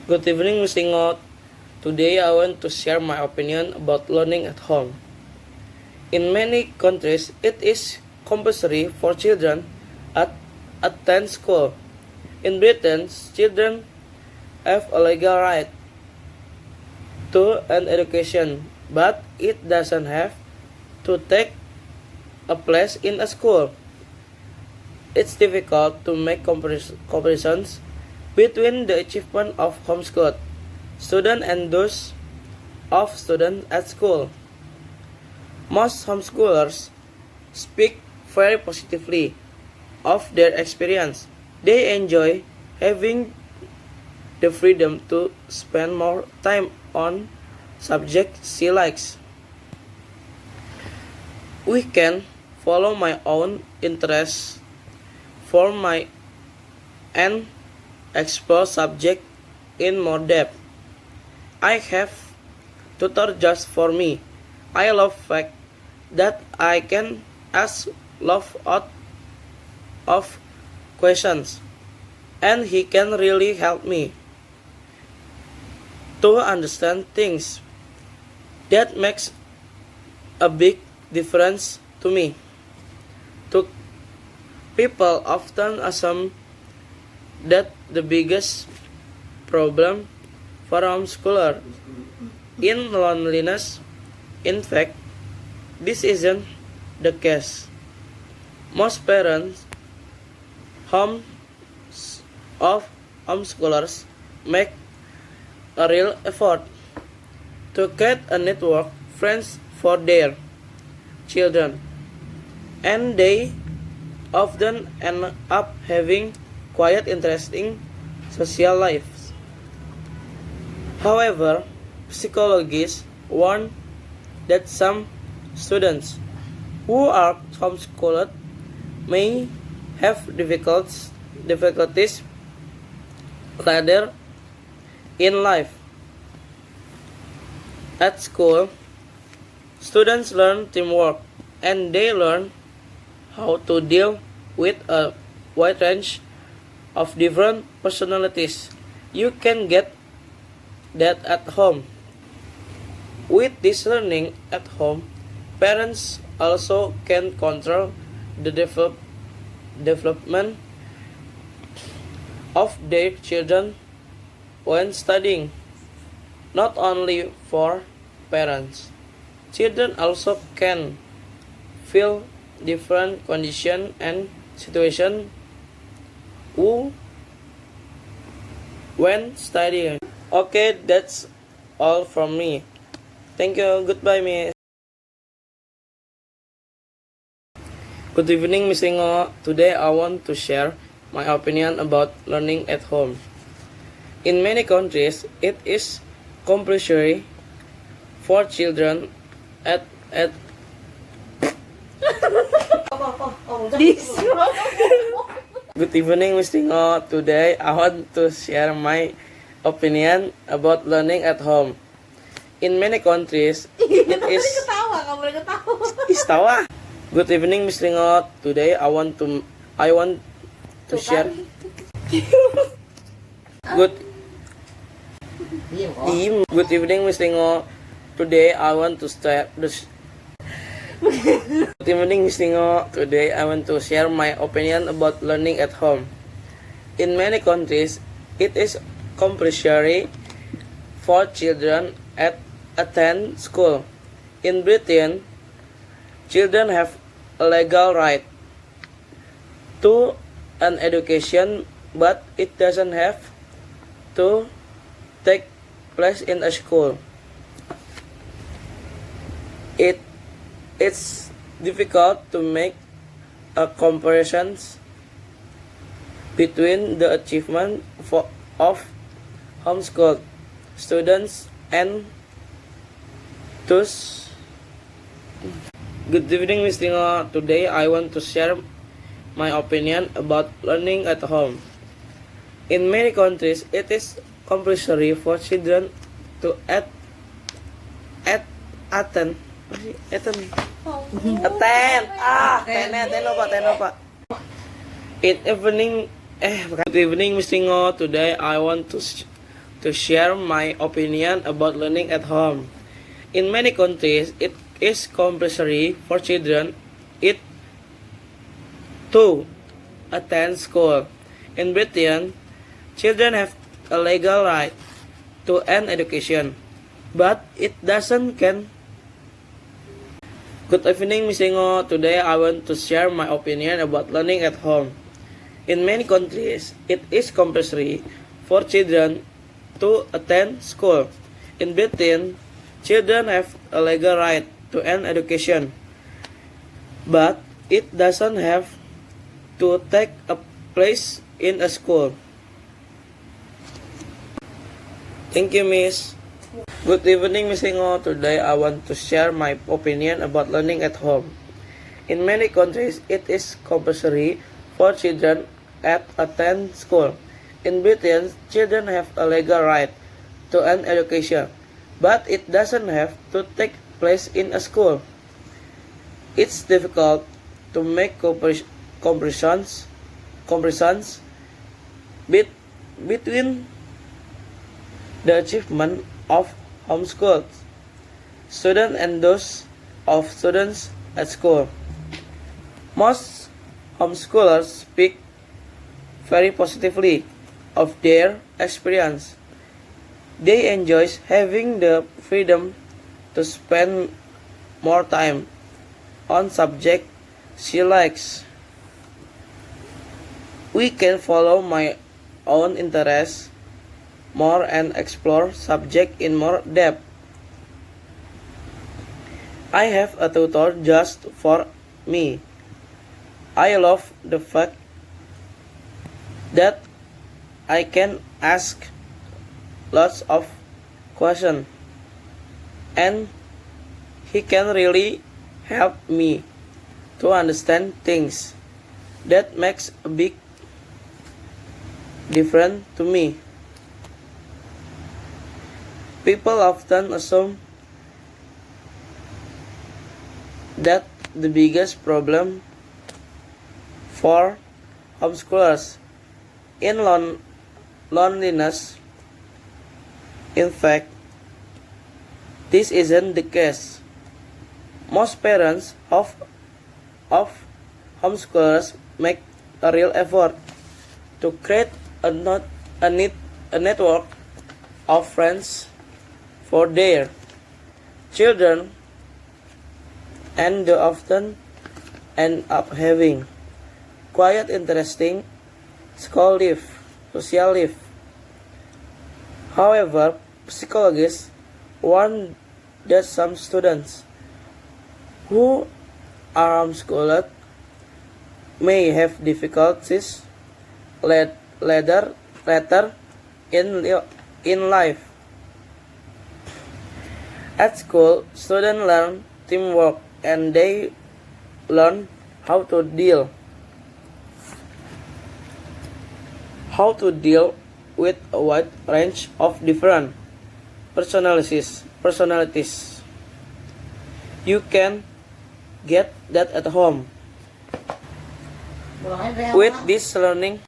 Good evening, Mr. Ngot. Today I want to share my opinion about learning at home. In many countries, it is compulsory for children at attend school. In Britain, children have a legal right to an education, but it doesn't have to take a place in a school. It's difficult to make comparisons between the achievement of homeschooled students and those of students at school. Most homeschoolers speak very positively of their experience. They enjoy having the freedom to spend more time on subjects she likes. We can follow my own interests for my and explore subject in more depth. I have tutor just for me. I love fact that I can ask lot of questions and he can really help me to understand things. That makes a big difference to me. To people often assume that the biggest problem for homeschooler in loneliness. In fact, this isn't the case. Most parents of homeschoolers make a real effort to create a network friends for their children, and they often end up having quite interesting social lives. However, psychologists warn that some students who are homeschooled may have difficulties later in life. At school, students learn teamwork and they learn how to deal with a wide range of different personalities. You can get that at home. With this learning at home, parents also can control the development of their children when studying. Not only for parents, children also can feel different conditions and situations when studying. Okay, that's all from me. Thank you. Goodbye, Miss. Good evening, Miss Ingo. Today I want to share my opinion about learning at home. In many countries, it is compulsory for children at Good evening, Miss Ingo. Today I want to share my opinion about learning at home. In many countries, it is Istawa. Good evening, Miss Ringot. Today I want to share good Good evening, Miss Ringot. Today I want to start Good evening, Miss Ringot. Today I want to share my opinion about learning at home. In many countries, it is compulsory for children at attend school. In Britain, children have a legal right to an education, but it doesn't have to take place in a school. It's difficult to make a comparisons between the achievement of homeschooled students and those. Good evening, Miss Tingo. Today I want to share my opinion about learning at home. In many countries, it is compulsory for children to attend. Good evening, Miss Tingo. Today I want to to share my opinion about learning at home. In many countries, it is compulsory for children to attend school. In Britain, children have a legal right to an education, but it doesn't can. Good evening, Miss Ingo. Today I want to share my opinion about learning at home. In many countries, it is compulsory for children to attend school. In Britain, children have a legal right to an education, but it doesn't have to take a place in a school. Thank you, Miss. Good evening, Miss Ingo. Today I want to share my opinion about learning at home. In many countries, it is compulsory for children to attend school. In Britain, children have a legal right to an education, but it doesn't have to take place in a school. It's difficult to make comparisons between the achievement of homeschooled students and those of students at school. Most homeschoolers speak very positively of their experience. They enjoy having the freedom to spend more time on subjects she likes. We can follow my own interests more and explore subject in more depth. I have a tutor just for me. I love the fact that I can ask lots of questions and he can really help me to understand things. That makes a big difference to me. People often assume that the biggest problem for homeschoolers in loneliness. In fact, this isn't the case. Most parents of homeschoolers make a real effort to create a network of friends for their children, and they often end up having quite interesting school life, social life. However, psychologists warn that some students who are homeschooled may have difficulties later in life. At school, students learn teamwork and they learn how to deal with a wide range of different personalities. You can get that at home. With this learning